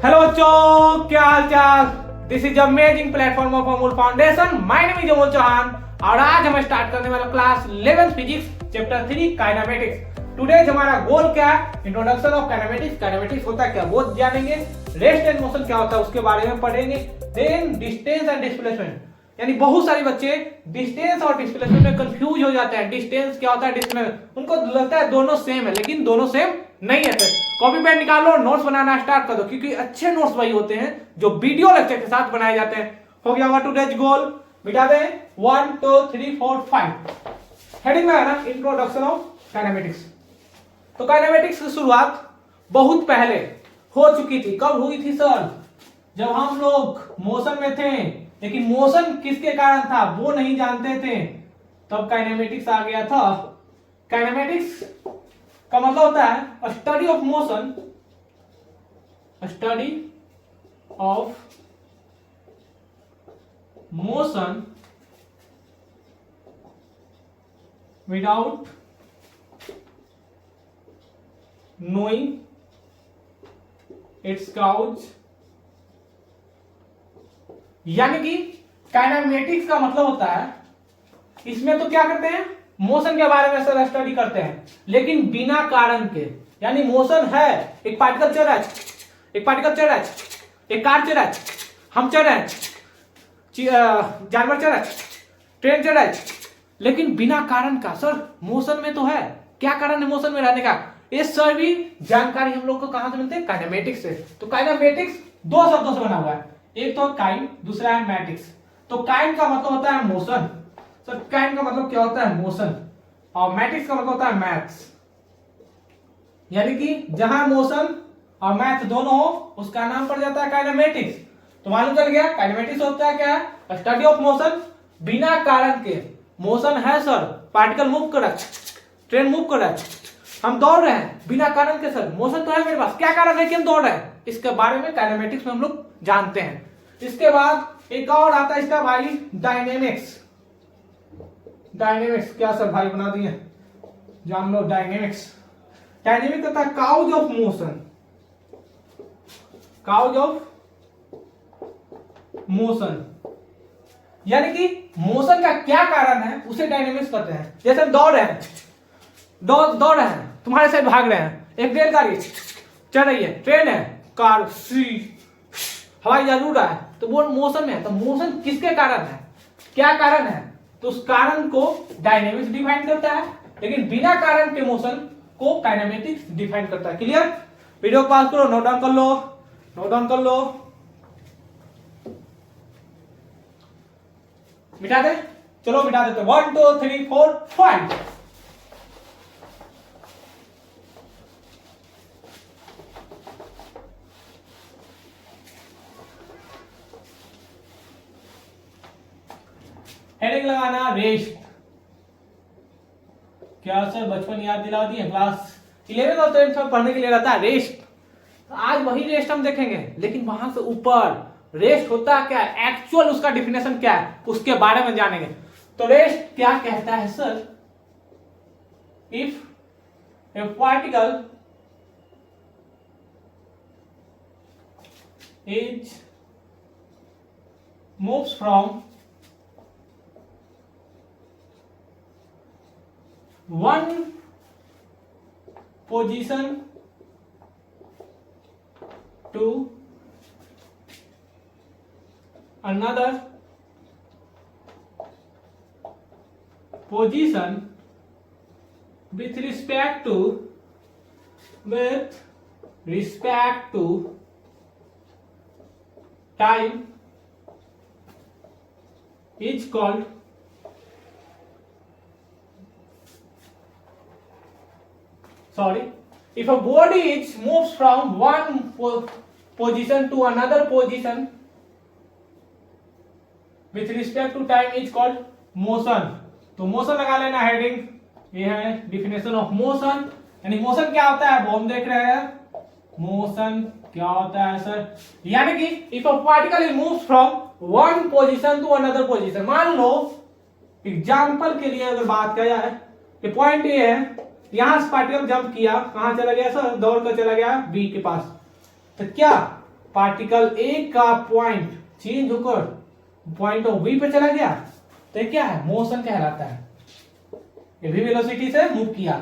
Hello बच्चों, क्या हाल चाल। This is amazing platform of Amul foundation. My name is Amul Chauhan और आज हम स्टार्ट करने वाला class 11th physics chapter 3 kinematics. Today हमारा गोल क्या है? Introduction of kinematics. काइनेमेटिक्स होता है क्या वो जानेंगे, रेस्ट एंड मोशन क्या होता है उसके बारे में पढ़ेंगे, देन डिस्टेंस एंड डिस्प्लेसमेंट। यानी बहुत सारे बच्चे डिस्टेंस और डिस्प्लेसमेंट में कंफ्यूज हो जाते हैं। डिस्टेंस क्या होता है, डिस्प्लेसमेंट उनको लगता है दोनों सेम है, लेकिन दोनों सेम नहीं है। कॉपी पेन निकालो, नोट्स बनाना स्टार्ट कर दो, क्योंकि अच्छे नोट्स वही होते हैं जो वीडियो लेक्चर के साथ बनाए जाते हैं। हो गया हमारा टुडेज गोल, मिटा दें 1 2 3 4 5। हेडिंग में है ना इंट्रोडक्शन ऑफ काइनेमेटिक्स। तो काइनेमेटिक्स की शुरुआत बहुत पहले हो चुकी थी। कब हुई थी सर? जब हम लोग मोशन में थे, लेकिन मोशन किसके कारण था वो नहीं जानते थे, तब काइनेमेटिक्स आ गया था। काइनेमेटिक्स का मतलब होता है study of motion, study of motion without knowing its cause. यानी कि काइनेमेटिक्स का मतलब होता है, इसमें तो क्या करते हैं, मोशन के बारे में सर स्टडी करते हैं, लेकिन बिना कारण के। यानी मोशन है, एक पार्टिकल चल रहा है, एक पार्टिकल चल रहा है, एक कार चल रहा है, हम चल रहे हैं, जानवर चल रहा है, ट्रेन चल रहा है, लेकिन बिना कारण का। सर मोशन में तो है, क्या कारण है मोशन में रहने का? ये सभी जानकारी हम लोग को कहां से मिलते हैं? काइनेमेटिक्स से। तो काइनेमेटिक्स दो शब्दों से बना हुआ है, एक तो काइन, दूसरा है मैटिक्स। तो काइन का मतलब होता है मोशन। सर काइन का मतलब क्या होता है? मोशन। और मैटिक्स का मतलब होता है मैथ्स। यानी कि जहां मोशन और मैथ दोनों हो उसका नाम पड़ जाता है काइनेमेटिक्स। तो मालूम चल गया काइनेमेटिक्स होता है क्या है? स्टडी ऑफ मोशन बिना कारण के। मोशन है सर, पार्टिकल मूव कर रहा है, ट्रेन मूव कर रहा है, हम दौड़ रहे हैं बिना कारण के। सर मोशन तो है मेरे पास, क्या कारण है कि हम दौड़ रहे हैं? इसके बारे में काइनेमेटिक्स में हम लोग जानते हैं। इसके बाद एक और आता है इसका भाई, डायनेमिक्स। डायनेमिक्स क्या सर भाई बना दिए, जान लो डायनेमिक्स। डायनेमिक्स होता है cause of motion, cause of motion. यानी कि मोशन का क्या कारण है उसे डायनेमिक्स कहते हैं। जैसे हम दौड़ रहे हैं, दौड़ रहे हैं, तुम्हारे साइड भाग रहे हैं, एक रेलगाड़ी चल रही है, ट्रेन है, कार, हवाई जहाज उड़ रहा है, तो वो मोशन में है। तो मोशन किसके कारण है, क्या कारण है? तो उस कारण को डायनेमिक्स डिफाइन करता है, लेकिन बिना कारण के मोशन को काइनेमेटिक्स डिफाइन करता है। क्लियर? वीडियो को पॉज करो, नोट डाउन कर लो, नोट डाउन कर लो, मिटा दे। चलो मिटा देते 1 2 3 4 5। हेडिंग लगाना रेस्ट। क्या सर बचपन याद दिला दिए? क्लास 11 और 12 में पढ़ने के लिए रहता है रेस्ट। तो आज वही रेस्ट हम देखेंगे, लेकिन वहां से ऊपर रेस्ट होता क्या है, एक्चुअल उसका डिफिनेशन क्या है, उसके बारे में जानेंगे। तो रेस्ट क्या कहता है sir? If A particle is moves from one position to another position with respect to time is called if a body is moves from one position to another position with respect to time is called motion। तो motion लगा लेना heading, ये है definition of motion. यानी motion क्या होता है वो हम देख रहे हैं। मोशन क्या होता है सर? यानी कि if a particle is moves from one position to another position. मान लो एग्जाम्पल के लिए अगर बात किया जाए, ये पॉइंट ये है, यहां से पार्टिकल जंप किया, कहां चला गया सर? दौड़ कर चला गया बी के पास। तो क्या पार्टिकल ए का पॉइंट चेंज होकर पॉइंट ऑफ बी पे चला गया तो ये क्या है, मोशन कहलाता है। ये भी वेलोसिटी से मूव किया।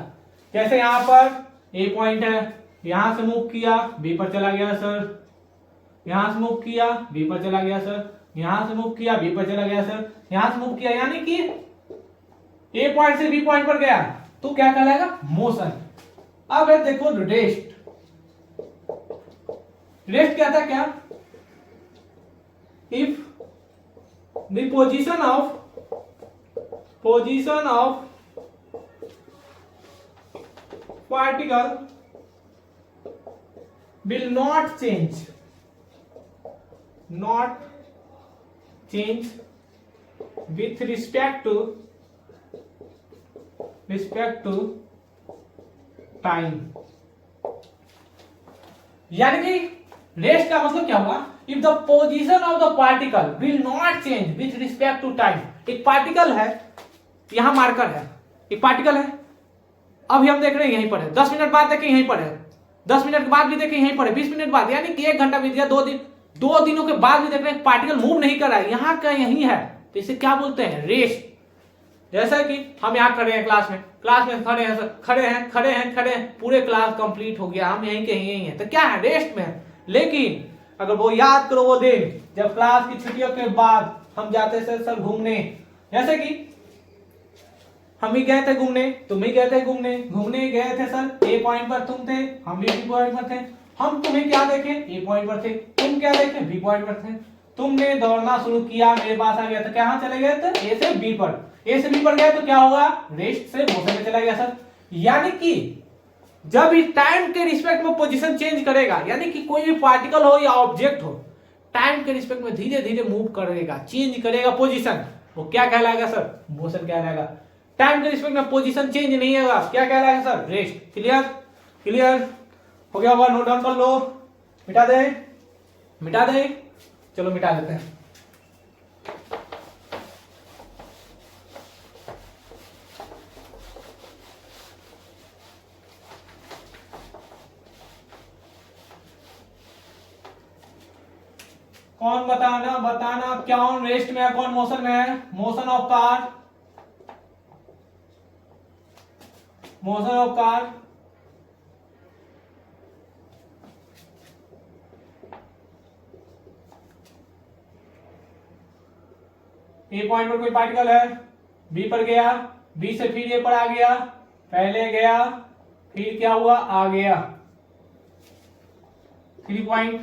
जैसे यहां पर ए पॉइंट है, यहां से मूव किया बी पर चला गया सर, यहां से मूव किया बी पर चला गया सर, यहां से मूव किया बी पर चला गया सर, यहां से मूव किया, यानी कि ए पॉइंट से बी पॉइंट पर गया तो क्या कहलाएगा, मोशन। अब है देखो रेस्ट। रेस्ट क्या था, क्या, if the position of particle will not change with respect to time। यानी कि रेस्ट का मतलब क्या हुआ, if the position of the particle will not change with respect to time. एक पार्टिकल है, यहां मार्कर है, एक पार्टिकल है, अभी हम देख रहे हैं यहीं पर है, 10 मिनट बाद देखें यहीं पर है, 10 मिनट के बाद भी देखें यहीं पर है, 20 मिनट बाद, यानी कि 1 घंटा बीत गया, 2 दिनों के बाद भी देख रहे हैं पार्टिकल मूव नहीं कर रहा है, यहाँ का यहीं है, तो इसे क्या बोलते हैं, रेस्ट। जैसा कि हम यहाँ खड़े हैं क्लास में खड़े हैं सर, खड़े हैं, पूरे क्लास कंप्लीट हो गया, हम यहीं के यहीं हैं, तो क्या है, रेस्ट में है। लेकिन अगर वो याद करो वो दिन जब क्लास की छुट्टियों के बाद हम जाते थे सर घूमने, जैसे कि हम भी गए थे घूमने, तुम भी गए थे घूमने गए थे सर, ए पॉइंट पर तुम थे, हम भी बी पॉइंट पर थे, हम तुम्हें क्या देखे, ए पॉइंट पर थे, तुम क्या देखे, बी पॉइंट पर थे, तुमने दौड़ना शुरू किया, मेरे पास आ गया, तो कहां चले गए थे, ए से बी पर, ए से बी पर गए तो क्या होगा, रेस्ट से मोशन में चला गया सर। यानी कि जब इस टाइम के रिस्पेक्ट में पोजीशन चेंज करेगा, यानी कि कोई भी पार्टिकल हो या ऑब्जेक्ट हो, टाइम के रिस्पेक्ट में धीरे धीरे मूव करेगा, चेंज करेगा पोजीशन, वो क्या कहलाएगा सर, मोशन कहलाएगा। टाइम के रिस्पेक्ट में पोजीशन चेंज नहीं होगा, क्या कहलाएगा सर, रेस्ट। क्लियर हो गया होगा, नोट डाउन कर लो, मिटा दे, चलो मिटा देते हैं। कौन बताना कौन रेस्ट में है, कौन मोशन में है, motion of car, A point पर कोई पार्टिकल है, बी पर गया, बी से फिर ए पर आ गया, पहले गया फिर क्या हुआ, आ गया 3 पॉइंट।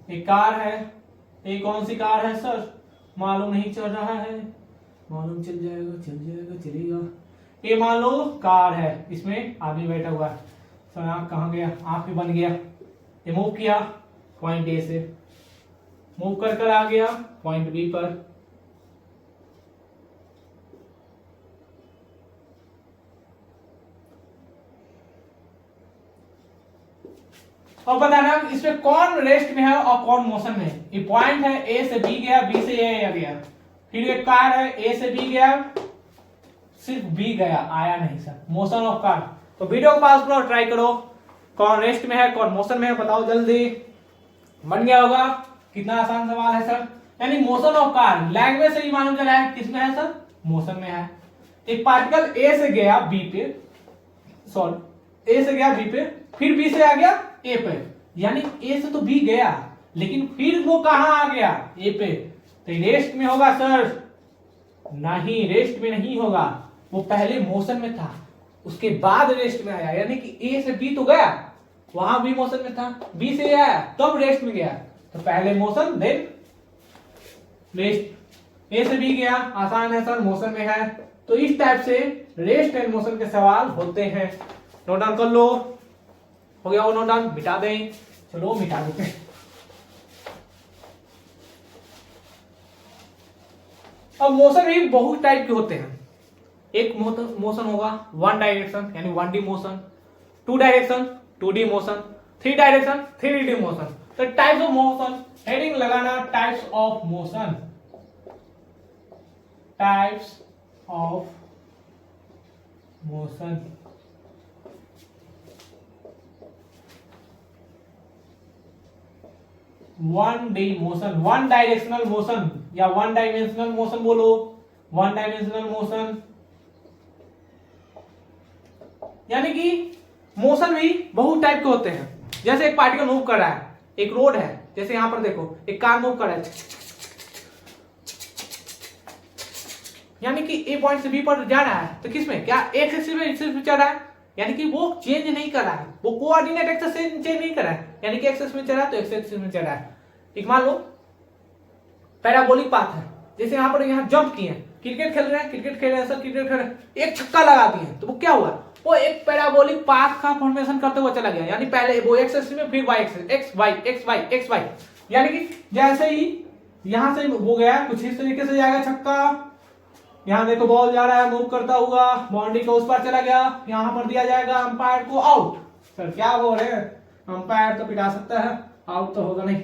एक कार है, ये कौन सी कार है सर, मालूम नहीं चल रहा है, मालूम चल जाएगा चलेगा। ये मान लो कार है, इसमें आदमी बैठा हुआ है सर, आंख कहाँ गया, आंख भी बन गया, ये मूव किया पॉइंट ए से, मूव कर आ गया पॉइंट बी पर, और बताना इसमें कौन रेस्ट में है और कौन मोशन में है। ये पॉइंट है, ए से बी गया, बी से ए गया, फिर ये कार है, ए से बी गया, सिर्फ बी गया, आया नहीं सर, मोशन ऑफ कार। तो वीडियो को पास करो, ट्राई करो, कौन रेस्ट में है कौन मोशन में है, बताओ जल्दी। बन गया होगा, कितना आसान सवाल है सर। यानी मोशन ऑफ कार लैंग्वेज से ही मालूम चला है किसमें है सर, मोशन में है। एक पार्टिकल ए से गया बी पे, सॉरी ए से गया बी पे, फिर बी से आ गया ए पे, यानी ए से तो बी गया लेकिन फिर वो कहां आ गया, ए पे, तो रेस्ट में होगा सर, नहीं रेस्ट में नहीं होगा, वो पहले मोशन में था उसके बाद रेस्ट में आया, यानी कि ए से बी तो गया, वहां भी मोशन में था, बी से आया तब रेस्ट में गया, तो पहले मोशन देन रेस्ट। ए से बी गया, आसान है सर, मोशन में है। तो इस टाइप से रेस्ट एंड मोशन के सवाल होते हैं। नोट डाउन कर लो, हो गया वो नोट डाउन, मिटा दें, चलो मिटा देते हैं। अब मोशन भी बहुत टाइप के होते हैं। एक मोशन होगा वन डायरेक्शन यानी 1D motion, 2 direction 2D motion, 3 direction 3D motion. तो टाइप्स ऑफ मोशन, हेडिंग लगाना types of motion, types of motion. One D motion, one directional motion या वन डायमेंशनल मोशन बोलो, वन डायमेंशनल मोशन। यानी कि motion भी बहुत type के होते हैं। जैसे एक पार्टिकल मूव कर रहा है, एक रोड है, जैसे यहां पर देखो एक कार मूव कर रहा है, यानी कि ए पॉइंट से बी पर जा रहा है, तो किसमें, क्या एक्स एक्सिस में चल रहा है, यानी कि वो चेंज नहीं कर रहा है, वो कोऑर्डिनेट एक्सिस से चेंज नहीं कर रहा है, यानी कि एक्सिस में चल रहा है तो एक्स एक्सिस में चल रहा है। एक मान लो पैराबोलिक पाथ है, जैसे यहाँ पर यहाँ जंप किए, क्रिकेट खेल रहे हैं, क्रिकेट खेल रहे हैं सर, क्रिकेट खेल रहे हैं, एक छक्का लगा दिए, तो वो क्या हुआ, वो एक पैराबोलिक पाथ का फॉर्मेशन करते हुए चला गया, यानी पहले वो एक्स एक्सिस में, फिर Y axis, X Y X Y X Y, यानी कि जैसे ही यहां से वो गया कुछ इस तरीके से जाएगा छक्का, यहाँ देखो बॉल जा रहा है मूव करता हुआ, बाउंड्री के उस पार चला गया, यहाँ पर दिया जाएगा अंपायर को आउट। सर क्या बोल रहे हैं, अंपायर तो पिटा सकता है, आउट तो होगा नहीं।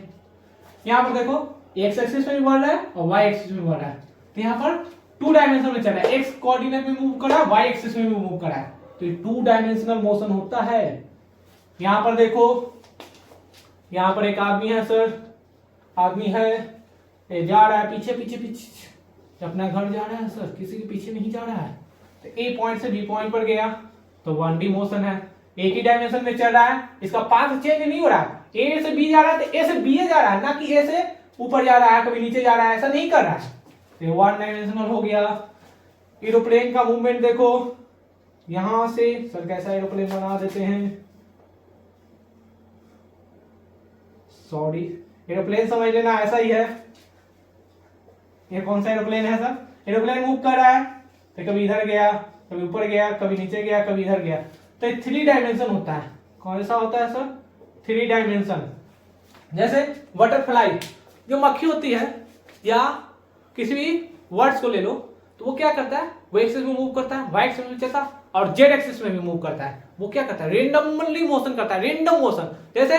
यहाँ पर देखो एक्स एक्सिस में भी बढ़ रहा है और वाई एक्सिस में बढ़ रहा है, तो यहाँ पर टू डायमेंशन में चल रहा है, एक्स कोऑर्डिनेट में मूव कर रहा है, वाई एक्सिस में भी मूव कर रहा है, तो ये टू डायमेंशनल मोशन होता है। यहाँ पर देखो, यहाँ पर एक आदमी है सर, आदमी है, ये जा रहा है पीछे पीछे पीछे, अपना घर जा रहा है सर, किसी के पीछे नहीं जा रहा है, तो ए पॉइंट से बी पॉइंट पर गया, तो वन डी मोशन है, एक ही डायमेंशन में चल रहा है, इसका पाथ चेंज नहीं हो रहा है, ए से बी जा रहा है तो ए से बी जा रहा है, ना कि ए से ऊपर जा रहा है कभी नीचे जा रहा है, ऐसा नहीं कर रहा है, तो वन डायमेंशनल हो गया। एरोप्लेन का मूवमेंट देखो, यहां से सर कैसा एरोप्लेन बना देते हैं, सॉरी एरोप्लेन समझ लेना ऐसा ही है। ये कौन सा एरोप्लेन है सर, एरोप्लेन मूव कर रहा है, तो कभी इधर गया, कभी ऊपर गया, कभी नीचे गया, कभी इधर गया, तो ये थ्री डायमेंशन होता है। कौन सा होता है सर, थ्री डायमेंशन। जैसे बटरफ्लाई, जो मक्खी होती है, या किसी भी वर्ड्स को ले लो, तो वो क्या करता है, वो एक्सिस में मूव करता है, वाई एक्सिस में चलता है और जेड एक्सिस में भी मूव करता है। वो क्या करता है, रेंडमली मोशन करता है, रेंडम मोशन। जैसे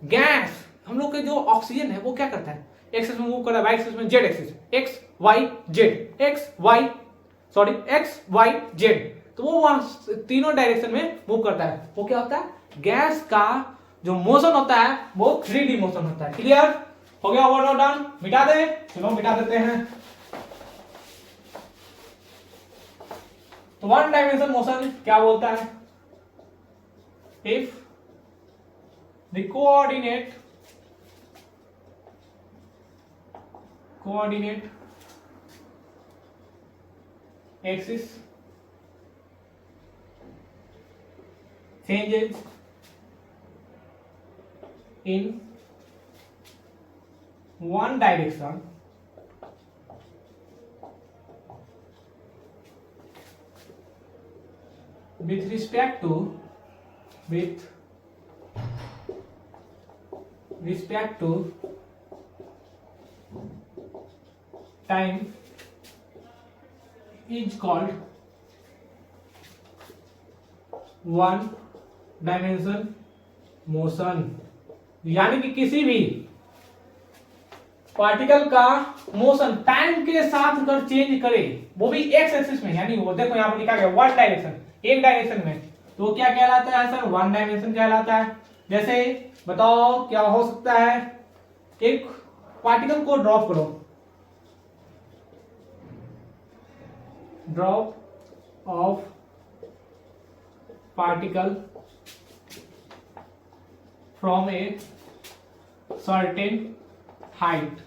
गैस, हम लोग के जो ऑक्सीजन है वो क्या करता है, एक्सिस में मूव कर रहा है, वाई एक्सिस में, Z axis, X Y Z, X Y sorry X Y Z, तो वो वहां तीनों डायरेक्शन में मूव करता है। वो क्या होता है, गैस का जो मोशन होता है वो 3D मोशन होता है। क्लियर हो गया, ओवर नोट डाउन, मिटा दे, चलो मिटा देते हैं। तो वन डायमेंशन मोशन क्या बोलता है, if the coordinate axis changes in one direction with respect to time is called one dimension motion. यानी कि किसी भी पार्टिकल का मोशन टाइम के साथ अगर चेंज करे, वो भी एक्स एक्सिस में, यानी वो देखो यहाँ पर लिखा गया वन डायरेक्शन, एक डायरेक्शन में, तो क्या कहलाता है सर, वन डायमेंशन कहलाता है। जैसे बताओ क्या हो सकता है, एक पार्टिकल को ड्रॉप करो, drop of particle from a certain height,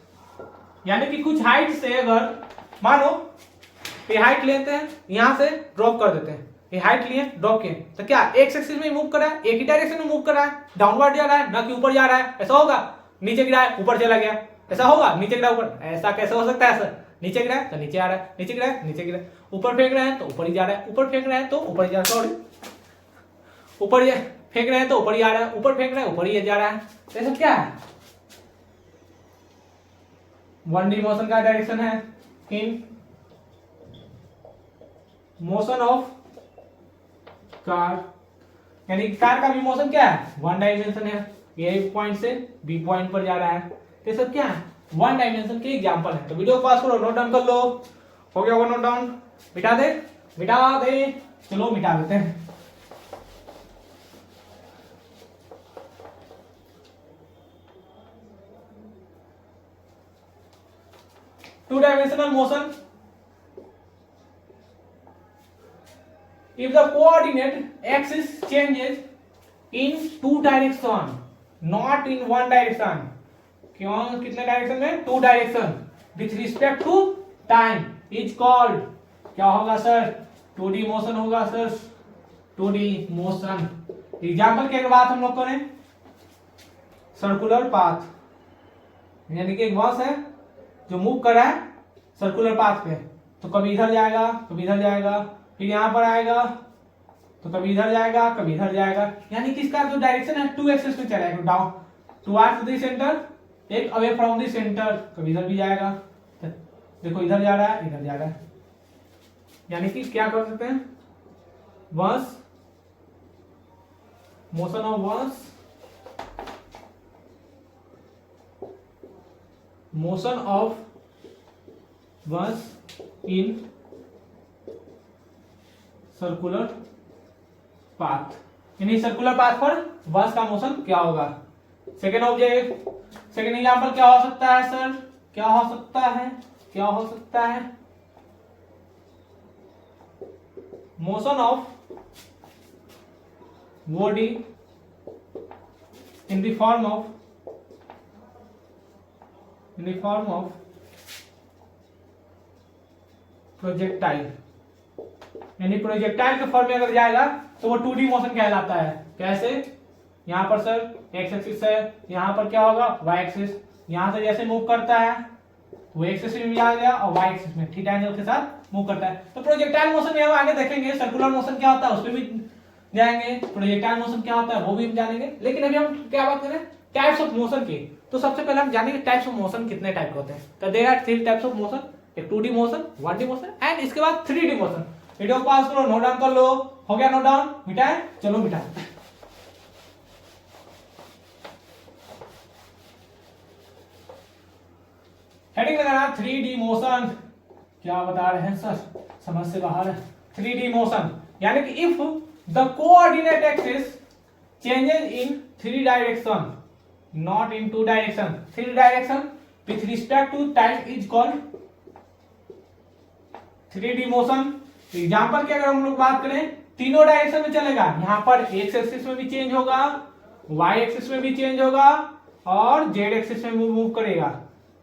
यानी कि कुछ हाइट से अगर मानो ये हाइट लेते हैं, यहां से ड्रॉप कर देते हैं, ये हाइट लिए ड्रॉप किए, तो क्या एक्स एक्सिस में मूव कर रहा है, एक ही डायरेक्शन में मूव कर रहा है, डाउनवर्ड जा रहा है, ना कि ऊपर जा रहा है। ऐसा होगा, नीचे गिरा है ऊपर चला गया, ऐसा होगा, नीचे गिरा ऊपर, ऐसा कैसे हो सकता है सर, नीचे गिरा है तो नीचे आ रहा है, नीचे गिरा है नीचे गिरा, ऊपर फेंक रहे हैं तो ऊपर ही जा रहा है, ऊपर फेंक रहे हैं तो ऊपर ही जा रहा है, सॉरी ऊपर फेंक रहे हैं तो ऊपर ही आ रहा है, ऊपर फेंक रहे हैं ऊपर ही जा रहा है। तो ऐसा क्या है, वन डी मोशन का डायरेक्शन है इन मोशन ऑफ कार, यानी कार का भी मोशन क्या है, वन डायमेंशन है, ए पॉइंट से बी पॉइंट पर जा रहा है। तो सब क्या है, वन डायमेंशन के एग्जांपल है। तो वीडियो को पास करो, नोट डाउन कर लो, हो गया नोट डाउन, मिटा दे, चलो मिटा देते हैं। Two dimensional motion, if the coordinate axis changes in two direction, not in one direction. क्यों कितने डायरेक्शन में? Two direction with respect to time is called, क्या होगा सर? 2D मोशन होगा सर, 2D मोशन। एग्जाम्पल की अगर बात हम लोग करें, सर्कुलर पाथ, यानी कि एक बॉस है जो मूव कर रहा है सर्कुलर पाथ पे, तो कभी इधर जाएगा कभी इधर जाएगा, फिर यहां पर आएगा तो कभी इधर जाएगा कभी इधर जाएगा, यानी कि इसका जो डायरेक्शन है टू एक्सिस में चलेगा, डाउन टुवर्ड्स द सेंटर, एक अवे फ्रॉम द सेंटर, कभी इधर भी जाएगा, देखो इधर जा रहा है इधर जा रहा है, यानी कि क्या कर सकते हैं? Once motion of once, motion of once in circular path, यानी सर्कुलर पाथ पर वंस का मोशन क्या होगा? सेकेंड ऑब्जेक्ट, सेकेंड एग्जांपल क्या हो सकता है सर? क्या हो सकता है? क्या हो सकता है? Motion of body in the form of projectile, यानी प्रोजेक्टाइल के फॉर्म में अगर जाएगा तो वो 2D मोशन कहलाता है। कैसे? यहां पर सर एक्स एक्सिस है, यहां पर क्या होगा? वाई एक्सिस, यहां से जैसे मूव करता है वो एक्स एक्सिस में भी आ गया और वाई एक्सिस में थीटा एंगल के साथ मूव करता है। तो प्रोजेक्टाइल मोशन में हम आगे देखेंगे, सर्कुलर मोशन क्या होता है उस पर भी जाएंगे, प्रोजेक्टाइल मोशन क्या होता है वो भी हम जानेंगे। लेकिन अभी हम क्या बात करें? टाइप्स ऑफ मोशन की। तो सबसे पहले हम जानेंगे टाइप्स ऑफ मोशन कितने टाइप के होते हैं। तो there are 3 types of motion, एक 2D motion, 1D motion and इसके बाद 3D मोशन। वीडियो को पास करो, नोट डाउन कर लो। हो गया नोट डाउन? मिटाए? चलो मिटाए। हेडिंग लगाना 3D मोशन। क्या बता रहे हैं सर? समझ से बाहर है। 3D मोशन यानी कि if the coordinate axis changes in 3 direction, not in 2 direction, 3 direction with respect to time is called 3D motion. Example की अगर हम लोग बात करें, तीनों डायरेक्शन में चलेगा। यहां पर एक्स एक्सिस में भी चेंज होगा, वाई एक्सिस में भी चेंज होगा और जेड एक्सिस में मूव करेगा।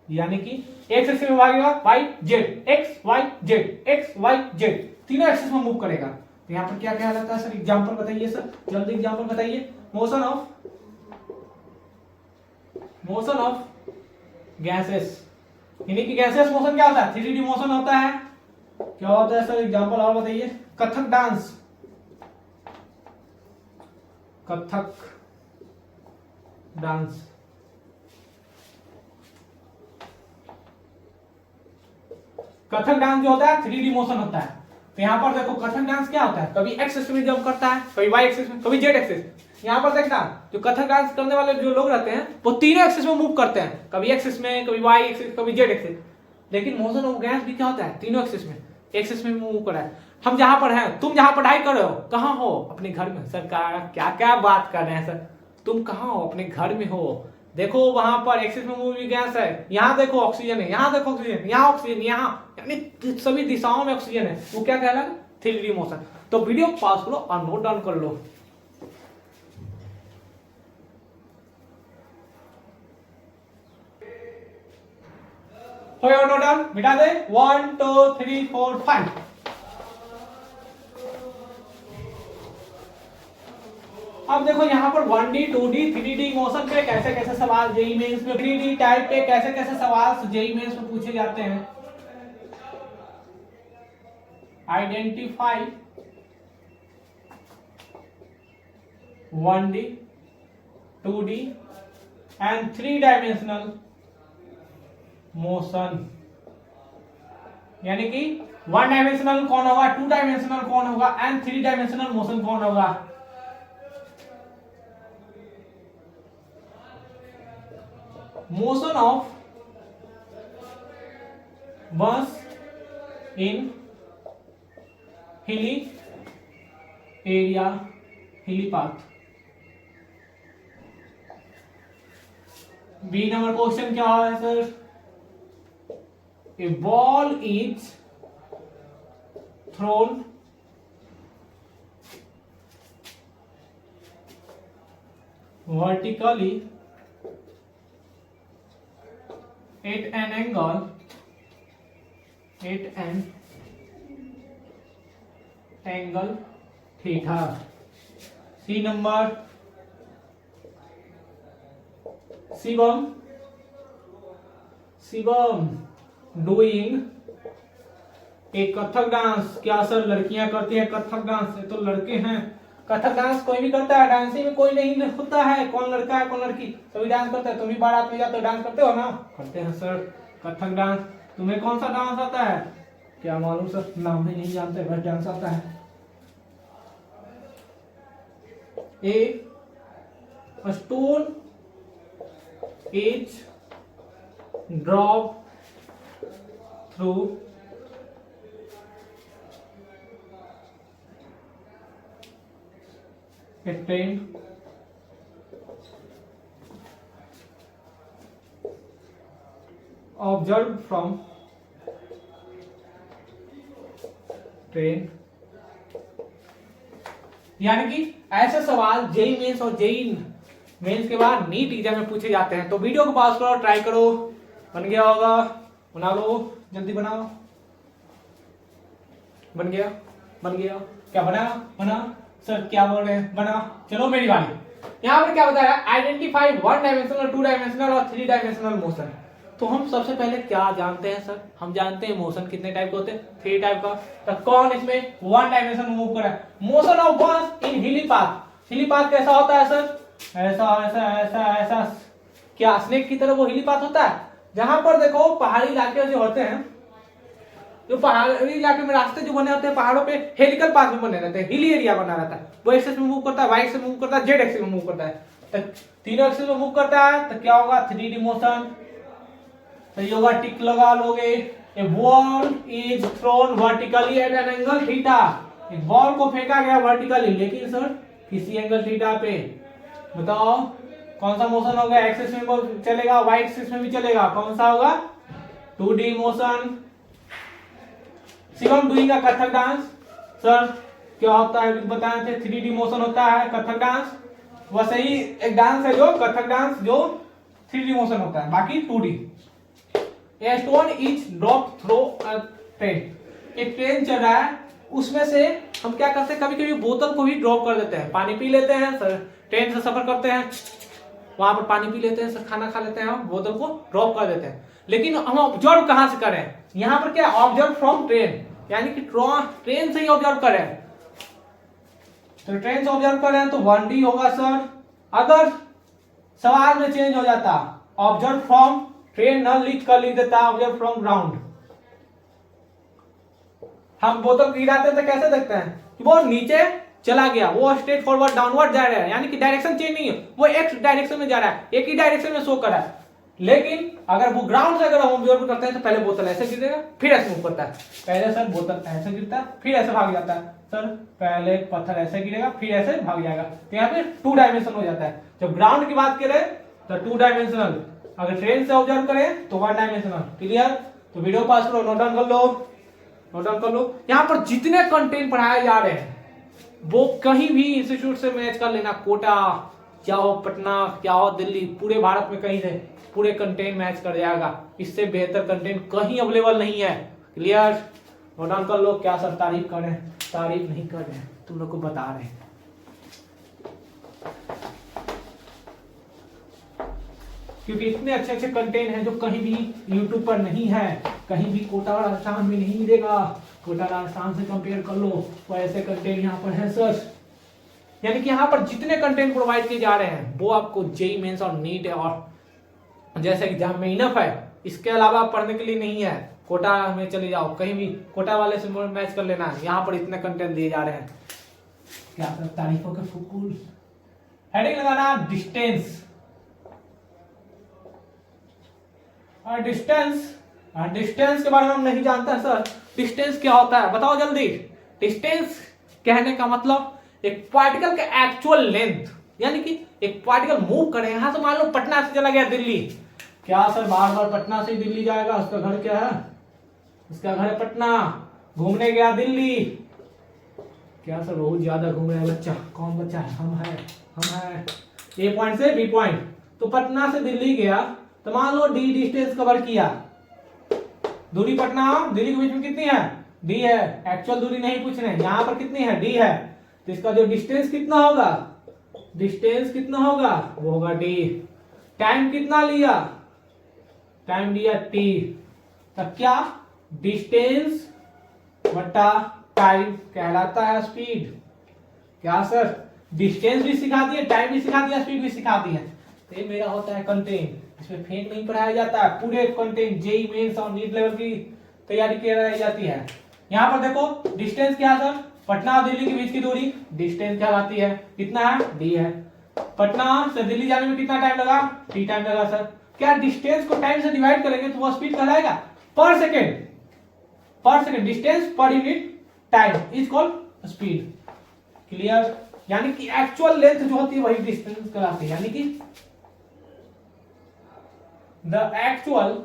यानी कि एक्स एक्सिस में भागेगा Y Z, X Y Z, X Y Z, तीनों एक्सिस में मूव करेगा। तो यहां पर क्या कहलाता है सर? एग्जाम्पल बताइए सर, जल्दी एग्जाम्पल बताइए। मोशन ऑफ गैसेस, यानी कि गैसेस मोशन क्या होता है? 3D मोशन होता है। क्या होता है सर? एग्जाम्पल और बताइए। Kathak dance, Kathak dance, Kathak dance जो होता है 3D मोशन होता है। तो यहां पर देखो कथक डांस क्या होता है? कभी एक्स एक्सिस में जंप करता है, कभी वाई एक्सिस में, कभी जेड एक्सिस। यहां पर देखना जो कथक डांस करने वाले जो लोग रहते हैं वो तीनों एक्सिस में मूव करते हैं, कभी एक्सिस में, कभी वाई एक्सिस, कभी जेड एक्सिस। लेकिन मोशन ऑफ गैस भी क्या होता है? तीनों एक्सिस में, एक्सिस में मूव कर रहा है। हम जहां पर हैं, तुम जहां पढ़ाई कर रहे हो, कहां हो? अपने घर में। सर क्या क्या बात कर रहे हैं सर? तुम कहां हो? अपने घर में हो। देखो वहां पर एक्सिस में मूविंग गैस है, यहाँ देखो ऑक्सीजन है, यहाँ देखो ऑक्सीजन, यहाँ ऑक्सीजन, यहाँ, यानी सभी दिशाओं में ऑक्सीजन है। वो क्या कहलाएगा? 3D motion. तो वीडियो पॉज करो और नोट डाउन कर लो। हो गया नोट डाउन? मिटा दे। 1 2 3 4 5। अब देखो यहाँ पर 1D 2D 3D मोशन पे कैसे कैसे सवाल जेईई मेंस में, 3D टाइप पे कैसे कैसे सवाल जेईई मेंस में पूछे जाते हैं। Identify 1D 2D and 3 dimensional motion, यानी कि 1 डायमेंशनल कौन होगा, 2 डायमेंशनल कौन होगा एंड 3 डायमेंशनल मोशन कौन होगा। मोशन ऑफ बस इन हिली एरिया, हिली पाथ। बी नंबर क्वेश्चन क्या है sir? A ball is throne vertically at an angle theta. C number Shivam doing एक कथक डांस। क्या सर लड़कियां करती हैं कथक डांस? ये तो लड़के हैं। कथक डांस कोई भी करता है, डांसिंग में कोई नहीं होता है कौन लड़का है कौन लड़की, सभी डांस करते हैं। तुम भी बारात में जाते हो डांस करते हो ना? करते हैं सर कथक डांस। तुम्हें कौन सा डांस आता है? क्या मालूम सर, नाम भी नहीं जानते, बस डांस आता है। ए stone is drop through a train observed from train। यानी कि ऐसे सवाल जेई मेंस और जेई मेंस के बाद नीट एग्जाम में पूछे जाते हैं। तो वीडियो को पॉज करो, ट्राई करो, बन गया होगा, बना लो, जल्दी बनाओ। बन गया क्या बना सर क्या बोल रहे हैं? बना। चलो मेरी बारी। यहाँ पर क्या बताया? Identify one dimensional, two dimensional और थ्री डायमेंशनल मोशन। तो हम सबसे पहले क्या जानते हैं सर? हम जानते हैं मोशन कितने टाइप के होते हैं? 3 टाइप का। तो कौन इसमें वन डायमेंशन मूव कर रहा है? मोशन ऑफ बॉल्स इन हिली पाथ। हिली पाथ कैसा होता है सर? ऐसा ऐसा ऐसा ऐसा। क्या स्नेक की तरह वो हिली पाथ होता है? जहां पर देखो पहाड़ी इलाके जो होते हैं, जो पहाड़ी इलाके में रास्ते जो बने होते हैं पहाड़ों पे, हेलिकल पाथ में बने रहते हैं, हिली एरिया बना रहता है। वो एक्सिस में मूव करता है, वाई एक्सिस में मूव करता है, जेड एक्सिस में मूव करता है। तो तीनों एक्सिस में मूव करता है तो क्या होगा? 3D motion. तो ये होगा, टिक लगा लोगे। A ball is thrown vertically at an angle theta. एक बॉल को फेंका गया वर्टिकली, लेकिन सर किसी एंगल थीटा पे। बताओ कौन सा मोशन होगा? एक्सिस में चलेगा, वाई एक्सिस में भी चलेगा। कौन सा होगा? 2D motion. Shivam doing a Kathak dance. Sir क्या होता है बताए थे? 3D मोशन होता है कथक डांस। वैसे ही एक डांस है जो कथक डांस जो 3D मोशन होता है, बाकी 2D। A stone is drop throw a train. एक ट्रेन चल रहा है, उसमें से हम क्या करते हैं? कभी कभी बोतल को भी ड्रॉप कर देते हैं, पानी पी लेते हैं सर। ट्रेन से सफर करते हैं, वहां पर पानी पी लेते हैं सर, खाना खा लेते हैं, हम बोतल को ड्रॉप कर देते हैं। लेकिन हम ऑब्जर्व कहां से करें? यहाँ पर क्या? ऑब्जर्व फ्रॉम ट्रेन, यानी कि ट्रेन से ही ऑब्जर्व करें। तो ट्रेन से ऑब्जर्व करें तो 1D होगा सर। अगर सवाल में चेंज हो जाता, ऑब्जर्व फ्रॉम ट्रेन न लिख देता ऑब्जर्व फ्रॉम ग्राउंड। हम बोतल गिराते तो कैसे देखते हैं कि वो नीचे चला गया, वो स्ट्रेट फॉरवर्ड डाउनवर्ड जा रहा है, यानी कि डायरेक्शन चेंज नहीं है, वो एक्स डायरेक्शन में जा रहा है, एक ही डायरेक्शन में शो कर रहा है। लेकिन अगर वो ग्राउंड से अगर हम ऑब्जर्व करते हैं तो पहले बोतल ऐसे गिरेगा, फिर ऐसे मूव करता है। पहले सर बोतल ऐसे गिरता है, फिर ऐसे भाग जाता है। सर पहले पत्थर ऐसे गिरेगा, फिर ऐसे भाग जाएगा। तो यहाँ पे 2 डायमेंशन हो जाता है। जब ग्राउंड की बात करें तो 2 डायमेंशनल, अगर ट्रेन से ऑब्जर्व करें तो 1 डायमेंशनल। क्लियर? तो वीडियो पास करो, नोट डाउन कर लो। यहाँ पर जितने कंटेंट पढ़ाए जा रहे हैं वो कहीं भी इंस्टीट्यूट से मैच कर लेना। कोटा क्या हो, पटना क्या हो, दिल्ली, पूरे भारत में कहीं से पूरे कंटेंट मैच कर जाएगा। इससे बेहतर कंटेंट कहीं अवेलेबल नहीं है। क्लियर? नोट डाउन कर लो। क्या सर तारीफ कर रहे हैं? तारीफ नहीं कर रहे हैं, तुम लोग को बता रहे हैं। क्योंकि इतने अच्छे अच्छे कंटेंट हैं जो कहीं भी YouTube पर नहीं है, कहीं भी कोटा और राजस्थान में नहीं मिलेगा। कोटा राजस्थान से कंपेयर कर लो तो ऐसे कंटेंट यहाँ पर है सर। यानी कि यहाँ पर जितने कंटेंट प्रोवाइड किए जा रहे हैं वो आपको जेईई मेंस और नीट और जैसे एग्जाम में इनफ है, इसके अलावा पढ़ने के लिए नहीं है। कोटा में चले जाओ, कहीं भी कोटा वाले से मैच कर लेना। यहाँ पर इतने कंटेंट दिए जा रहे हैं। क्या तारीफों का फुकुल। हेडिंग लगाना डिस्टेंस। और डिस्टेंस के बारे में हम नहीं जानते हैं सर। डिस्टेंस क्या होता है बताओ जल्दी। डिस्टेंस कहने का मतलब एक पार्टिकल का एक्चुअल लेंथ, यानी कि एक पार्टिकल मूव करे। यहां से मान लो पटना से चला गया दिल्ली, क्या सर बार बार पटना से दिल्ली जाएगा? उसका घर क्या है? उसका घर है पटना, घूमने गया दिल्ली। क्या सर बहुत ज्यादा घूम रहा है बच्चा, कौन बच्चा है? हम है ए पॉइंट से बी पॉइंट। तो पटना से दिल्ली गया, तो मान लो डी डिस्टेंस कवर किया। दूरी पटना दिल्ली के बीच में कितनी है? डी है। एक्चुअल दूरी नहीं पूछ रहे, यहां पर कितनी है? डी है। तो इसका जो डिस्टेंस कितना होगा? डिस्टेंस कितना होगा? वो होगा डी। टाइम कितना लिया? टाइम लिया टी। तब क्या? डिस्टेंस बटा टाइम कहलाता है स्पीड। क्या सर? डिस्टेंस भी सिखा दिए, टाइम भी सिखा दिया, स्पीड भी सिखा दिया। तो ये मेरा होता है कंटेंट। इसमें फेक नहीं पढ़ाया जाता है, पूरे कंटेंट जेईई मेंस और नीट लेवल की तैयारी कराई जाती है। यहाँ पर देखो डिस्टेंस क्या है सर? पटना और दिल्ली के बीच की दूरी डिस्टेंस कहलाती है। कितना है? डी है। पटना से दिल्ली जाने में कितना टाइम लगा? टी टाइम लगा सर। क्या डिस्टेंस को टाइम से डिवाइड करेंगे तो वो स्पीड कहलाएगा? पर सेकेंड, पर second distance per unit time is called speed. Clear? यानी कि एक्चुअल लेंथ जो होती है वही डिस्टेंस कहलाती है। यानी कि the actual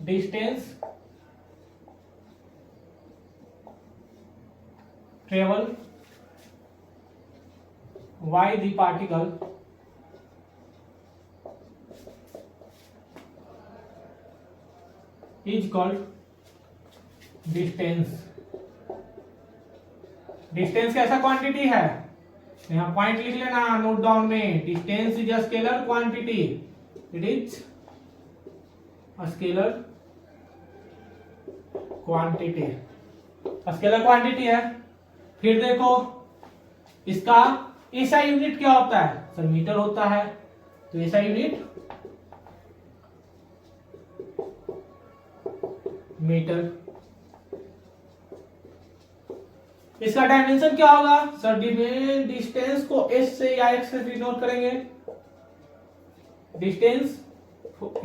distance travel by the particle is called distance। Distance कैसा क्वांटिटी है? यहाँ पॉइंट लिख लेना नोट डाउन में। Distance is a scalar quantity, it is a scalar quantity, scalar quantity है। फिर देखो इसका एसआई यूनिट क्या होता है? सर मीटर होता है। तो एसआई यूनिट मीटर। इसका डायमेंशन क्या होगा? सर डिस्टेंस को एस से या एक्स से डिनोट करेंगे। डिस्टेंस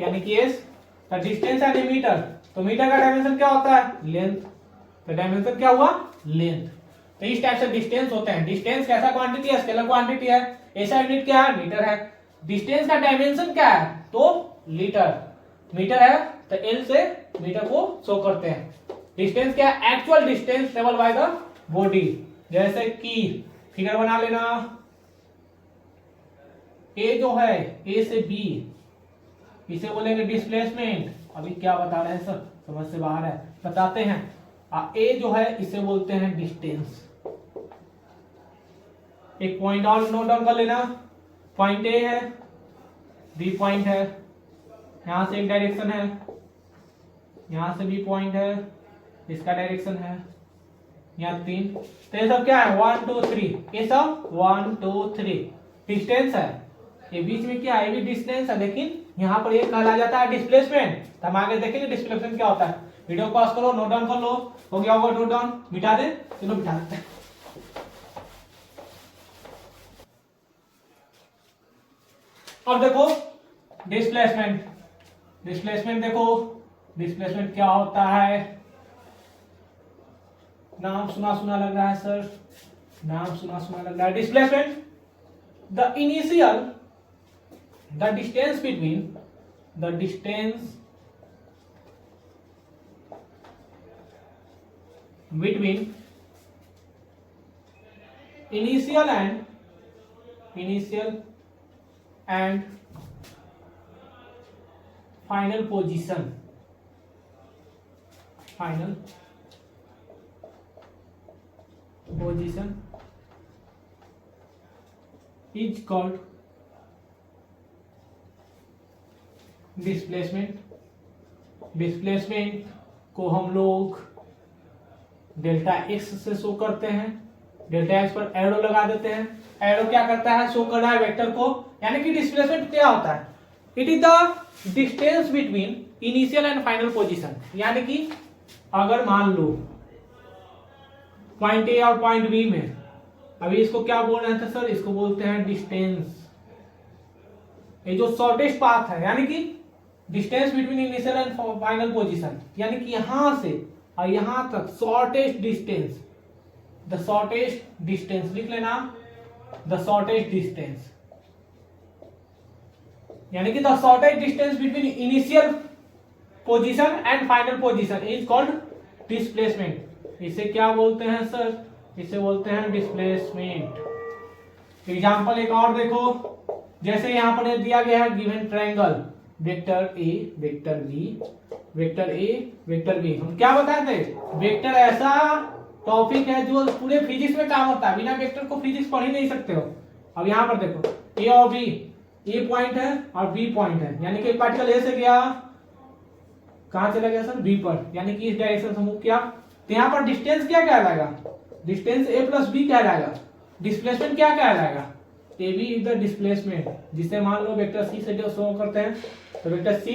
यानी कि एस, डिस्टेंस यानी मीटर। तो मीटर का डायमेंशन क्या होता है? लेंथ। तो डायमेंशन क्या हुआ? लेंथ। तो इस टाइप से डिस्टेंस होते हैं। डिस्टेंस कैसा क्वांटिटी है? स्केलर क्वांटिटी है। ऐसा यूनिट क्या है? मीटर है। डिस्टेंस का डायमेंशन क्या है? तो लीटर। मीटर है तो एल से मीटर को शो करते हैं। डिस्टेंस क्या है? Actual distance travel by the body. जैसे कि फिगर बना लेना, ए जो है ए से बी, इसे बोलेंगे डिस्प्लेसमेंट। अभी क्या बता रहे हैं सर? समझ से बाहर है, बताते हैं। ए जो है इसे बोलते हैं डिस्टेंस। एक पॉइंट और नोट डाउन कर लेना। पॉइंट ए है, बी पॉइंट है, यहां से एक डायरेक्शन है, यहां से बी पॉइंट है, इसका डायरेक्शन है, यहाँ 3। तो ये सब क्या है? 1 2 3, ये सब 1 2 3 डिस्टेंस है। ये बीच में क्या है? ये भी डिस्टेंस है, लेकिन यहाँ पर ये कहला जाता है डिस्प्लेसमेंट। तो हम आगे देखेंगे डिस्प्लेसमेंट क्या होता है। वीडियो पॉज करो, नोट डाउन कर लो। हो गया होगा नोट डाउन? मिटा दे? चलो मिटा देते हैं। अब देखो डिस्प्लेसमेंट। डिस्प्लेसमेंट देखो, डिस्प्लेसमेंट क्या होता है? नाम सुना सुना लग रहा है सर, नाम सुना सुना लग रहा है। Displacement the initial, the distance between, the distance between initial and final position, final position is called displacement। Displacement को हम लोग डेल्टा एक्स से शो करते हैं। डेल्टा एक्स पर एरो लगा देते हैं। एरो क्या करता है? शो कर रहा है वेक्टर को। यानी कि डिस्प्लेसमेंट क्या होता है? It is the distance between initial and final position. यानी कि अगर मान लो पॉइंट ए और पॉइंट बी में, अभी इसको क्या बोल रहे थे सर? इसको बोलते हैं डिस्टेंस। ये जो शॉर्टेस्ट पाथ है, यानी कि distance between initial and final position, यानी कि यहां से और यहां तक shortest distance, the shortest distance लिख लेना, द शॉर्टेस्ट डिस्टेंस। यानी कि the shortage distance between initial position and final position is called displacement. इसे क्या बोलते हैं सर? इसे बोलते हैं डिस्प्लेसमेंट। एग्जांपल एक और देखो, जैसे यहां पर दिया गया है given triangle vector A vector B vector A vector B. हम क्या बताए थे? वेक्टर ऐसा टॉपिक है जो पूरे फिजिक्स में काम होता है, बिना वेक्टर को फिजिक्स पढ़ ही नहीं सकते हो। अब यहाँ पर देखो ए और बी, ए पॉइंट है और बी पॉइंट है, यानी कि पार्टिकल ए से गया, कहां चला गया सर? बी पर, यानी कि इस डायरेक्शन से मूव किया। तो यहाँ पर डिस्टेंस क्या कहलाएगा? डिस्टेंस ए प्लस बी कहलाएगा। डिस्प्लेसमेंट क्या कहलाएगा? A B is the displacement, जिसे मान लो वेक्टर सी से जो शो करते हैं, तो vector C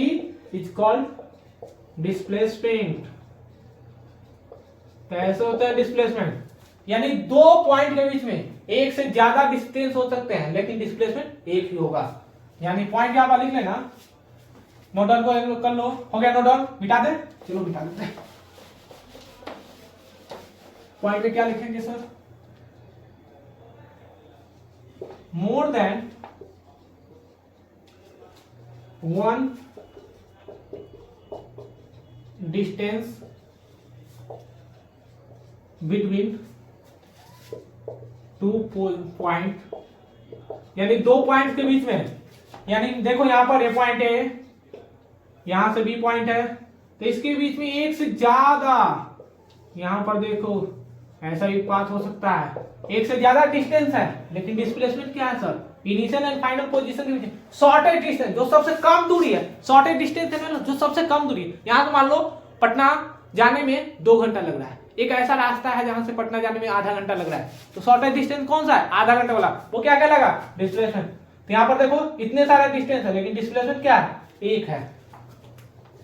is called displacement. तो ऐसे होता है डिस्प्लेसमेंट, यानी दो पॉइंट के बीच में एक से ज्यादा डिस्टेंस हो सकते हैं लेकिन डिस्प्लेसमेंट एक ही होगा। यानी पॉइंट यहाँ पर लिख लेना, नोट डाउन को कर लो। हो गया नोट डाउन? मिटा दे, चलो मिटा देते हैं। पॉइंट में क्या लिखेंगे sir? More than one distance between two point, यानी दो पॉइंट के बीच में, यानी देखो यहां पर ए पॉइंट है, यहां से बी पॉइंट है, तो इसके बीच में एक से ज्यादा, यहां पर देखो ऐसा भी पाथ हो सकता है, एक से ज्यादा डिस्टेंस है, लेकिन डिस्प्लेसमेंट क्या है sir? Initial and final position के बीच शॉर्टेज डिस्टेंस, जो सबसे कम दूरी है। शॉर्टेज डिस्टेंस है ना, जो सबसे कम दूरी है। यहां तो मान लो पटना जाने में 2 घंटा लग रहा है, एक ऐसा रास्ता है जहां से पटना जाने में आधा घंटा लग रहा है, तो शॉर्टेज डिस्टेंस कौन सा है? आधा घंटा वाला, वो क्या कहलाएगा? डिस्प्लेसमेंट। तो यहाँ पर देखो इतने सारा डिस्टेंस है लेकिन डिस्प्लेसमेंट क्या है? एक है।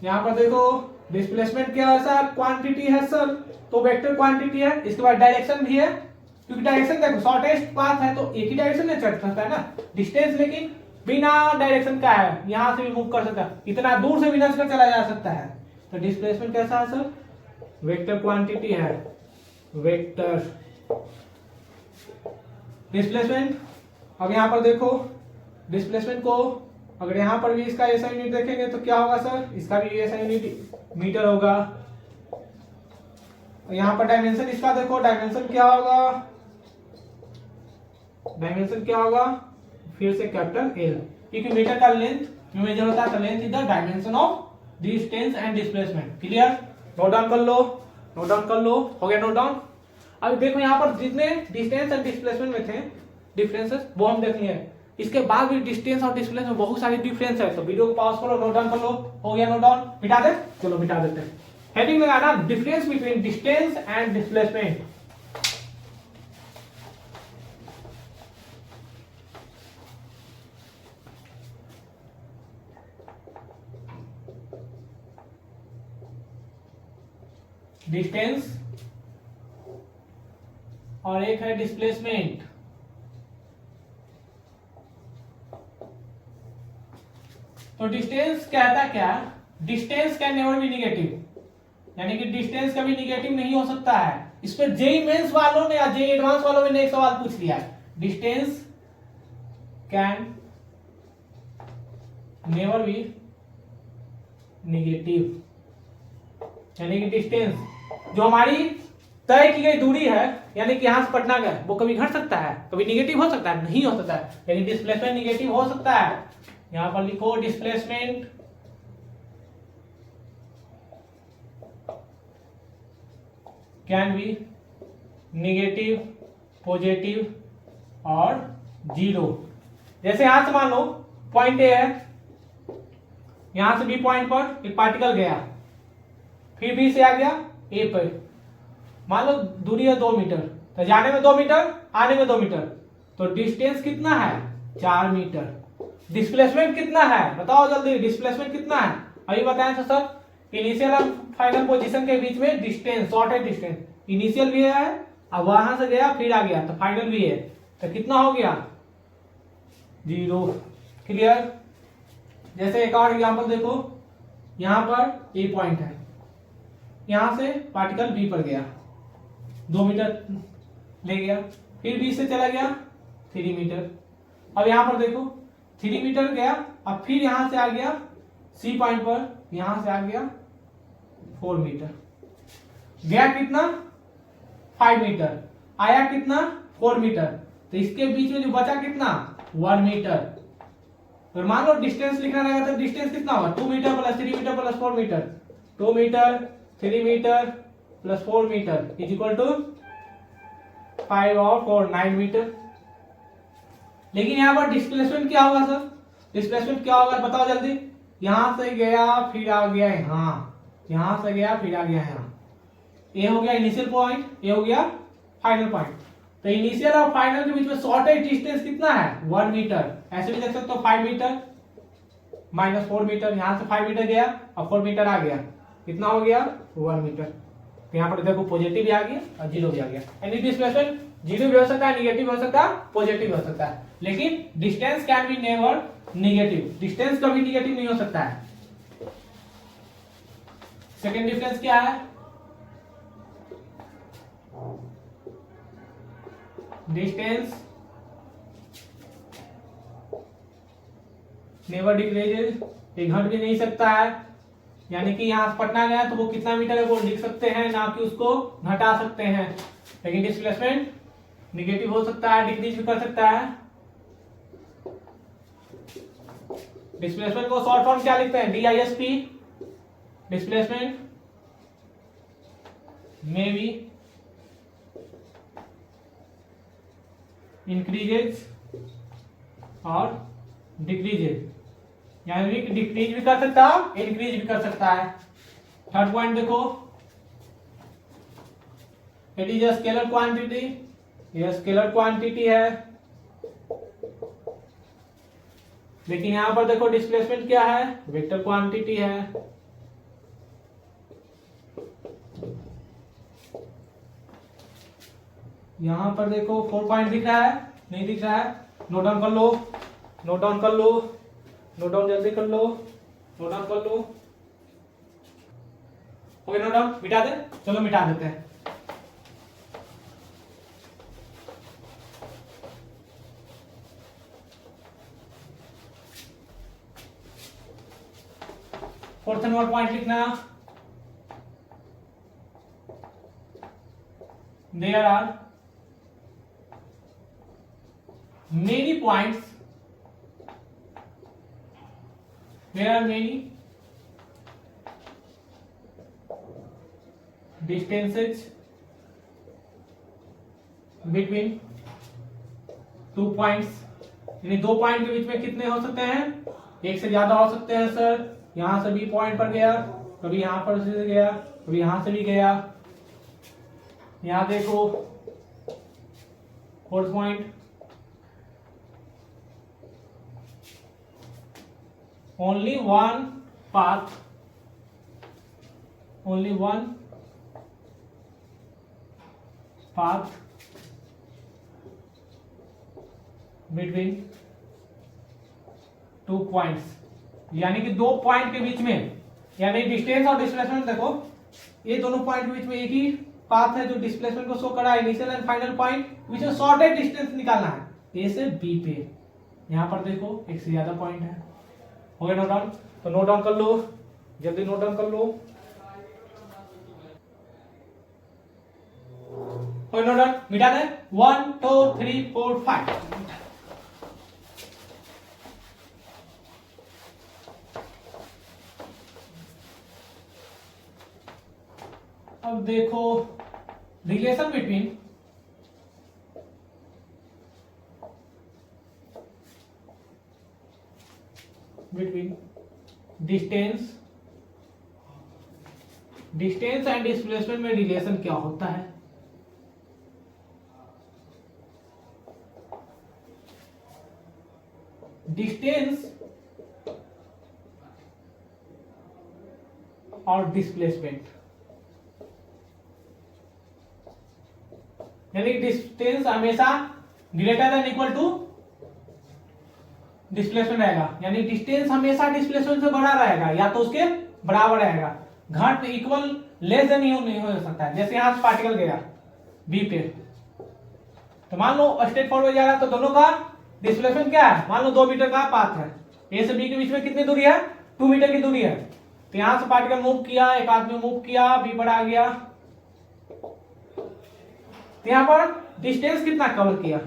यहाँ पर देखो डिस्प्लेसमेंट क्या ऐसा क्वांटिटी है सर? तो वेक्टर क्वांटिटी है, इसके बाद डायरेक्शन भी है, क्योंकि डायरेक्शन देखो शॉर्टेस्ट पाथ है तो एक ही डायरेक्शन में चल सकता है ना। डिस्टेंस लेकिन बिना डायरेक्शन का है, यहां से भी मूव कर सकता है, इतना दूर से भी नस कर चला जा सकता है। तो डिस्प्लेसमेंट कैसा है सर? वेक्टर क्वांटिटी है, वेक्टर डिस्प्लेसमेंट। अब यहां पर देखो डिस्प्लेसमेंट को अगर यहां पर भी इसका ऐसा यूनिट देखेंगे तो क्या होगा सर? इसका भी ऐसा यूनिट मीटर होगा। यहां पर डायमेंशन इसका देखो, डायमेंशन क्या होगा? डायमेंशन क्या होगा? फिर से कैपिटल एल, क्योंकि मीटर का लेंथ मेजर होता है, तो length is the dimension of distance and displacement. Clear? Note down कर लो, नोट डाउन कर लो। हो गया नोट डाउन? अब देखो यहाँ पर जितने डिस्टेंस एंड डिस्प्लेसमेंट में थे डिफरेंसेस वो हम देख लिए। इसके बाद भी डिस्टेंस और डिस्प्लेसमेंट में बहुत सारे डिफरेंस है, तो वीडियो को पॉज करो, नोट डाउन कर लो। हो गया नोट डाउन? मिटा दे, चलो मिटा देते हैं। हेडिंग लगाना difference between distance and displacement. Distance और एक है डिस्प्लेसमेंट। तो डिस्टेंस कहता क्या? Distance can never be negative, यानी कि डिस्टेंस कभी निगेटिव नहीं हो सकता है। इस पर जेई मेंस वालों ने या जेई एडवांस वालों ने एक सवाल पूछ लिया है, distance can never be negative, यानी कि डिस्टेंस जो हमारी तय की गई दूरी है, यानी कि यहां से पटना गए, वो कभी घट सकता है, कभी निगेटिव हो सकता है, नहीं हो सकता है, लेकिन डिस्प्लेसमेंट निगेटिव हो सकता है। यहां पर लिखो displacement can be negative, positive और जीरो। जैसे यहां से मान लो पॉइंट ए है, यहां से बी पॉइंट पर एक पार्टिकल गया, फिर बी से आ गया ए पर, मान लो दूरी है 2 मीटर, तो जाने में 2 मीटर, आने में 2 मीटर, तो डिस्टेंस कितना है? 4 मीटर। डिस्प्लेसमेंट कितना है बताओ जल्दी, डिस्प्लेसमेंट कितना है? अभी बताएं तो सर, इनिशियल और फाइनल पोजीशन के बीच में डिस्टेंस, शॉर्टेज डिस्टेंस, इनिशियल भी है, अब वहां से गया फिर आ गया, तो फाइनल भी है, तो कितना हो गया? 0। क्लियर? जैसे एक और एग्जांपल देखो, यहां पर ए पॉइंट है, यहां से पार्टिकल बी पर गया, 2 मीटर ले गया, फिर बी से चला गया 3 मीटर। अब यहां पर देखो 3 मीटर गया, अब फिर यहां से आ गया सी पॉइंट पर, यहां से आ गया 4 मीटर, गया कितना 5 मीटर, आया कितना 4 मीटर, तो इसके बीच में जो बचा कितना 1 मीटर। और मान लो डिस्टेंस लिखना रहेगा तो डिस्टेंस कितना होगा 2 metre plus 3 metre plus 4 metre, 2 metre 3 metre plus 4 metre is equal to 5 और 4 9 मीटर। लेकिन यहाँ पर डिस्प्लेसमेंट क्या होगा सर, डिस्प्लेसमेंट क्या होगा बताओ जल्दी। यहां से गया फिर आ गया यहाँ, यहां से गया फिर आ गया यहाँ, ये हो गया इनिशियल पॉइंट, ये हो गया फाइनल पॉइंट। तो इनिशियल और फाइनल के बीच में शॉर्टेज डिस्टेंस कितना है 1 मीटर। ऐसे भी देख सकते हो 5 मीटर माइनस 4 मीटर, यहां से 5 मीटर गया और 4 मीटर आ गया, कितना हो गया 1 मीटर। तो यहाँ पर देखो पॉजिटिव भी आ गया और जीरो भी आ गया, यानी डिस्प्लेसमेंट जीरो भी हो सकता है, निगेटिव हो सकता है, पॉजिटिव भी हो सकता है, लेकिन distance can be never negative, distance कभी निगेटिव नहीं हो सकता है। सेकेंड डिफरेंस क्या है, डिस्टेंस नेवर डिक्रीजेज, ये घट भी नहीं सकता है, यानी कि यहाँ पटना गया तो वो कितना मीटर है वो लिख सकते हैं, ना कि उसको घटा सकते हैं। लेकिन डिस्प्लेसमेंट निगेटिव हो सकता है, डिक्रीज भी कर सकता है। डिस्प्लेसमेंट को शॉर्ट फॉर्म क्या लिखते हैं DISP, डिस्प्लेसमेंट में भी इंक्रीजेज और डिक्रीजेज, यानी कि डिक्रीज भी कर सकता है इंक्रीज भी कर सकता है। थर्ड पॉइंट देखो, it is a scalar quantity, यह स्केलर क्वांटिटी है। लेकिन यहां पर देखो डिस्प्लेसमेंट क्या है वेक्टर क्वांटिटी है। यहां पर देखो 4 पॉइंट दिख रहा है, नहीं दिख रहा है, नोट डाउन कर लो, नोट डाउन कर लो, नोट डाउन जल्दी कर लो, नोट डाउन कर लो। ओके नोट डाउन मिटा दे, चलो मिटा देते हैं। फोर्थ नंबर पॉइंट लिखना, there are many points, there are many distances between 2 points, यानी 2 पॉइंट के बीच में कितने हो सकते हैं, एक से ज्यादा हो सकते हैं सर। यहां से भी पॉइंट पर गया, कभी यहां पर से गया, कभी यहां से भी गया। यहां देखो fourth point, only one path, only one path between 2 points, यानी कि 2 पॉइंट के बीच में, यानी डिस्टेंस और डिस्प्लेसमेंट देखो ये दोनों पॉइंट के बीच में एक ही पाथ है जो डिस्प्लेसमेंट को शो करा, इनिशियल एंड फाइनल पॉइंट बीच में शॉर्टेज डिस्टेंस निकालना है ए से बी पे। यहां पर देखो एक से ज्यादा पॉइंट है, हो गया नोट डाउन, तो नोट डाउन कर लो, जल्दी नोट डाउन कर लो। हो नोट डाउन मिटा दे, 1 2 3 4 5। अब देखो relation between distance and displacement में रिलेशन क्या होता है। डिस्टेंस और डिस्प्लेसमेंट, यानी डिस्टेंस हमेशा greater than equal to displacement रहेगा, यानी डिस्टेंस हमेशा डिस्प्लेसमेंट से बड़ा रहेगा या तो उसके बराबर रहेगा, घट इक्वल लेस देन नहीं हो सकता है। जैसे यहां से पार्टिकल गया बी पे, तो मान लो स्ट्रेट फॉरवर्ड जा रहा है तो दोनों का डिस्प्लेसमेंट क्या है, मान लो 2 मीटर का पाथ है, ए से बी के बीच में कितनी दूरी है, 2 मीटर की दूरी है। तो यहां से पार्टिकल मूव किया, एक आदमी मूव किया, बी पर आ गया, तो यहां पर डिस्टेंस कितना कवर किया,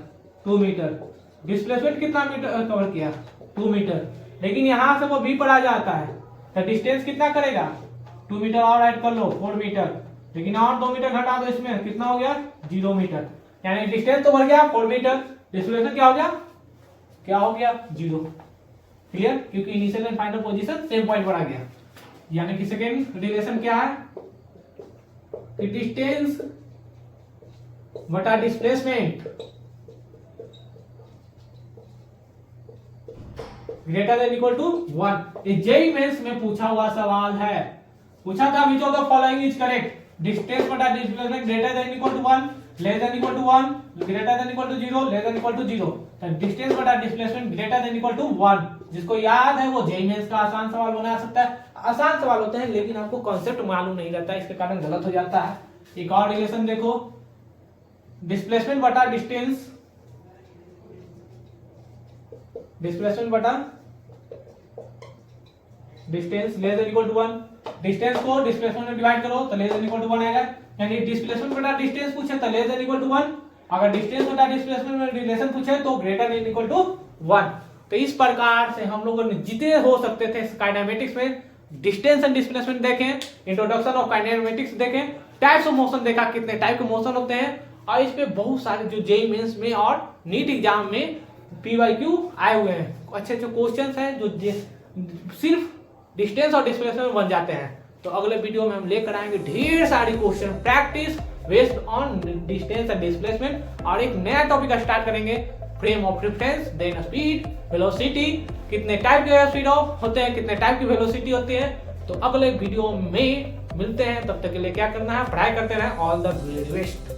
2 मीटर, डिस्प्लेसमेंट कितना मीटर कवर किया, 2 मीटर। लेकिन यहां से वो बी पर आ जाता है तो डिस्टेंस कितना करेगा, 2 मीटर और ऐड कर लो, 4 मीटर, लेकिन और 2 मीटर घटा दो, इसमें कितना हो गया, 0 मीटर। यानी डिस्टेंस तो बढ़ गया 4 मीटर, डिस्प्लेसमेंट क्या हो गया, 0। क्लियर, क्योंकि initial and final position same point पर आ गया। यानी कि सेकेंड रिलेशन क्या है कि डिस्टेंस बटा displacement greater than equal to 1। ये जेईई मेंस में पूछा हुआ सवाल है, पूछा था which of the following is correct, distance बटा displacement greater than equal to 1, less than equal to 1, greater than equal to 0, less than equal to 0। तो डिस्टेंस बटा displacement greater than equal to 1, जिसको याद है वो जेईई मेंस का आसान सवाल बना सकता है। आसान सवाल होते हैं लेकिन आपको कॉन्सेप्ट मालूम नहीं रहता, इसके कारण गलत हो जाता है। एक और रिलेशन देखो, डिस्प्लेसमेंट बटा डिस्टेंस, डिस्प्लेसमेंट बटा distance less than equal to 1। Distance को डिस्प्लेसमेंट में डिवाइड करो तो लेस देन इक्वल टू 1 आएगा। यानी डिस्प्लेसमेंट बटा डिस्टेंस पूछे तो लेस देन इक्वल टू 1, अगर डिस्टेंस बटा डिस्प्लेसमेंट में रिलेशन पूछे तो ग्रेटर देन इक्वल टू 1। तो इस प्रकार से हम लोगों ने जितने हो सकते थे काइनेमेटिक्स में डिस्टेंस एंड डिस्प्लेसमेंट देखें, इंट्रोडक्शन ऑफ काइनेमेटिक्स देखें, टाइप्स ऑफ मोशन देखा, कितने टाइप के मोशन होते हैं, और इस पे बहुत सारे जो जेईई मेंस में और नीट एग्जाम में पीवाईक्यू आए हुए हैं, अच्छे अच्छे क्वेश्चंस हैं जो सिर्फ डिस्टेंस और डिस्प्लेसमेंट में बन जाते हैं। तो अगले वीडियो में हम लेकर आएंगे ढेर सारी question practice based on distance and displacement, और एक नया टॉपिक स्टार्ट करेंगे, frame of reference, then speed, velocity, कितने टाइप के स्पीड ऑफ होते हैं, कितने टाइप की वेलोसिटी होती है। तो अगले वीडियो में मिलते हैं, तब तक के लिए क्या करना है, पढ़ाई करते रहें। All the best.